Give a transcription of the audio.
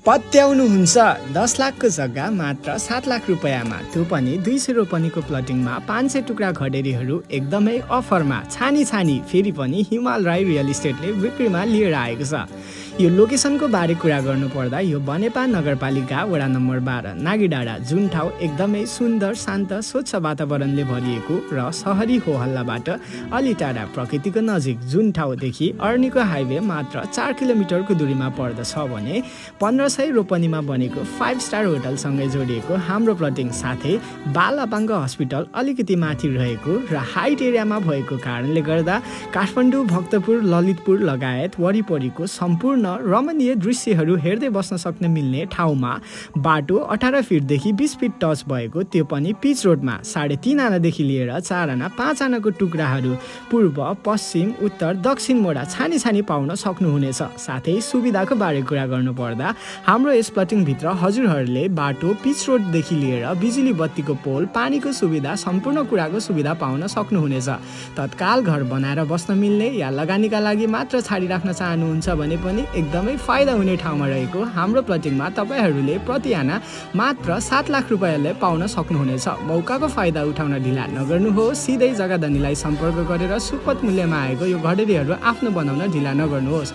पत्याउनुहुन्छ 10 लाखको जग्गा मात्र 7 लाख रुपैयाँमा, त्यो पनि 200 रोपनीको प्लटिङमा 500 टुक्रा घडेरीहरू एकदमै अफरमा छानी फेरि पनि हिमाल राई रियल इस्टेटले बिक्रीमा लिएर आएको छ। यो लोकेसनको बारे कुरा गर्नुपर्दा यो बनेपा नगरपालिका वडा नम्बर 12 नागीडाँडा, जुन ठाउँ एकदमै सुन्दर, शान्त, स्वच्छ वातावरणले भरिएको र सहरी होहल्लाबाट अलि टाढा प्रकृतिको नजिक, जुन ठाउँदेखि अर्नीको हाइवे मात्र 4 किलोमिटरको दूरीमा पर्दछ भने 1500 रोपनीमा बनेको 5 स्टार होटलसँगै जोडिएको हाम्रो प्लटिङ साथै बालअपाङ्ग हस्पिटल अलिकति माथि रहेको र हाइट एरियामा भएको कारणले गर्दा काठमाडौँ, भक्तपुर, ललितपुर लगायत वरिपरिको सम्पूर्ण रमणीय दृश्यहरू हेर्दै बस्न सक्न मिल्ने ठाउँमा बाटो 18 फिटदेखि 20 फिट टच भएको, त्यो पनि पिच रोडमा 3.5 आनादेखि लिएर 4 आना 5 आनाको टुक्राहरू पूर्व, पश्चिम, उत्तर, दक्षिण मोडा छानी पाउन सक्नुहुनेछ। साथै सुविधाको बारे कुरा गर्नुपर्दा हाम्रो यस प्लटिङभित्र हजुरहरूले बाटो, पिच रोडदेखि लिएर बिजुली बत्तीको पोल, पानीको सुविधा, सम्पूर्ण कुराको सुविधा पाउन सक्नुहुनेछ। तत्काल घर बनाएर बस्न मिल्ने या लगानीका लागि मात्र छाडिराख्न चाहनुहुन्छ भने पनि एकदमै फाइदा हुने ठाउँमा रहेको हाम्रो प्लटिङमा तपाईहरूले प्रति आना मात्र 7 लाख रुपैयाँले पाउन सक्नुहुनेछ। मौकाको फाइदा उठाउन ढिला नगर्नुहोस्, सिधै जग्गा धनीलाई सम्पर्क गरेर सुपथ मूल्यमा आएको यो घडेरीहरू आफ्नो बनाउन ढिला नगर्नुहोस्।